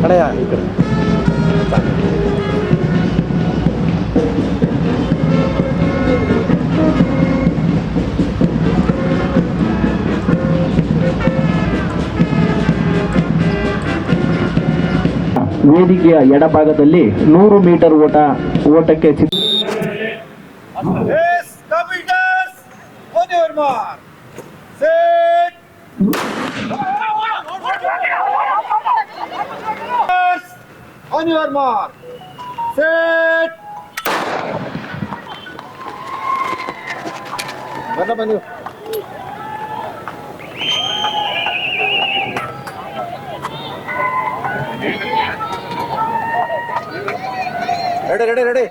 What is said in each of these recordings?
ಅಣ್ಣಯ್ಯ ಈ ಕಡೆ. ವೇದಿಕೆಯ ಎಡಭಾಗದಲ್ಲಿ 100 metre ಓಟಕ್ಕೆ On your mark, set. Bani. Ready.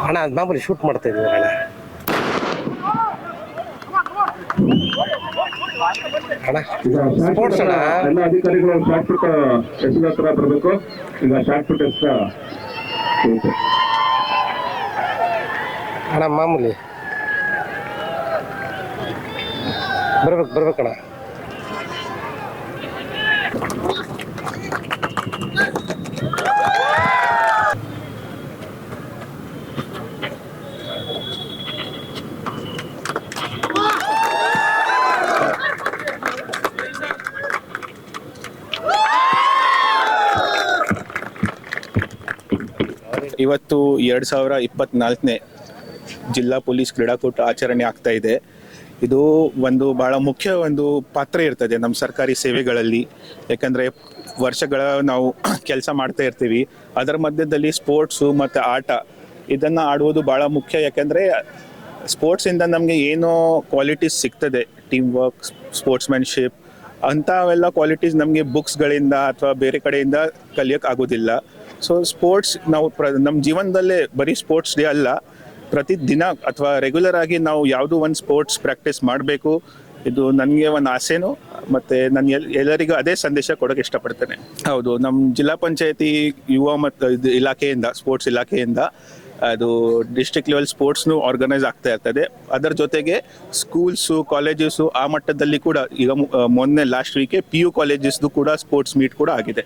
ಅಣ್ಣ ಅದು ಮಾಮೂಲಿ ಶೂಟ್ ಮಾಡ್ತಾ ಇದ್ದೀವಿ ಅಣ್ಣ. ಅಣ್ಣ ಸ್ಪೋರ್ಟ್ಸ್ ಅಣ್ಣ. ಎಲ್ಲ ಅಧಿಕಾರಿಗಳು ಶಾರ್ಟ್ ಪುಟ್ ಎಸ್ಗೆ ಹತ್ರ ಬರಬೇಕು. ಈಗ ಶಾರ್ಟ್ ಪುಟ್ ಎಸ್ ಅಣ್ಣ ಮಾಮೂಲಿ ಬರ್ಬೇಕಣ್ಣ. ಇವತ್ತು 2024ನೇ ಜಿಲ್ಲಾ ಪೊಲೀಸ್ ಕ್ರೀಡಾಕೂಟ ಆಚರಣೆ ಆಗ್ತಾ ಇದೆ. ಇದು ಒಂದು ಬಹಳ ಮುಖ್ಯ ಒಂದು ಪಾತ್ರ ಇರ್ತದೆ ನಮ್ಮ ಸರ್ಕಾರಿ ಸೇವೆಗಳಲ್ಲಿ. ಯಾಕಂದರೆ ವರ್ಷಗಳ ನಾವು ಕೆಲಸ ಮಾಡ್ತಾ ಇರ್ತೀವಿ. ಅದರ ಮಧ್ಯದಲ್ಲಿ ಸ್ಪೋರ್ಟ್ಸು ಮತ್ತು ಆಟ ಇದನ್ನು ಆಡುವುದು ಭಾಳ ಮುಖ್ಯ. ಯಾಕಂದರೆ ಸ್ಪೋರ್ಟ್ಸಿಂದ ನಮಗೆ ಏನೋ ಕ್ವಾಲಿಟೀಸ್ ಸಿಗ್ತದೆ, ಟೀಮ್ ವರ್ಕ್, ಸ್ಪೋರ್ಟ್ಸ್ಮ್ಯಾನ್ಶಿಪ್ ಅಂಥವೆಲ್ಲ ಕ್ವಾಲಿಟೀಸ್ ನಮಗೆ ಬುಕ್ಸ್ಗಳಿಂದ ಅಥವಾ ಬೇರೆ ಕಡೆಯಿಂದ ಕಲಿಯೋಕ್ಕಾಗೋದಿಲ್ಲ. ಸೊ ಸ್ಪೋರ್ಟ್ಸ್ ನಾವು ನಮ್ಮ ಜೀವನದಲ್ಲೇ ಬರೀ ಸ್ಪೋರ್ಟ್ಸ್ ಡೇ ಅಲ್ಲ, ಪ್ರತಿದಿನ ಅಥವಾ ರೆಗ್ಯುಲರ್ ಆಗಿ ನಾವು ಯಾವುದೋ ಒಂದು ಸ್ಪೋರ್ಟ್ಸ್ ಪ್ರಾಕ್ಟೀಸ್ ಮಾಡಬೇಕು. ಇದು ನನಗೆ ಒಂದು ಆಸೆನೂ, ಮತ್ತು ನಾನು ಎಲ್ಲರಿಗೂ ಅದೇ ಸಂದೇಶ ಕೊಡೋಕ್ಕೆ ಇಷ್ಟಪಡ್ತೇನೆ. ಹೌದು, ನಮ್ಮ ಜಿಲ್ಲಾ ಪಂಚಾಯತಿ ಯುವ ಮತ್ತು ಇದು ಇಲಾಖೆಯಿಂದ, ಸ್ಪೋರ್ಟ್ಸ್ ಇಲಾಖೆಯಿಂದ ಅದು ಡಿಸ್ಟ್ರಿಕ್ಟ್ ಲೆವೆಲ್ ಸ್ಪೋರ್ಟ್ಸ್ನು ಆರ್ಗನೈಸ್ ಆಗ್ತಾ ಇರ್ತದೆ. ಅದರ ಜೊತೆಗೆ ಸ್ಕೂಲ್ಸು, ಕಾಲೇಜಸ್ಸು ಆ ಮಟ್ಟದಲ್ಲಿ ಕೂಡ ಈಗ ಮೊನ್ನೆ ಲಾಸ್ಟ್ ವೀಕೆ PU ಕಾಲೇಜಸ್ದು ಕೂಡ ಸ್ಪೋರ್ಟ್ಸ್ ಮೀಟ್ ಕೂಡ ಆಗಿದೆ.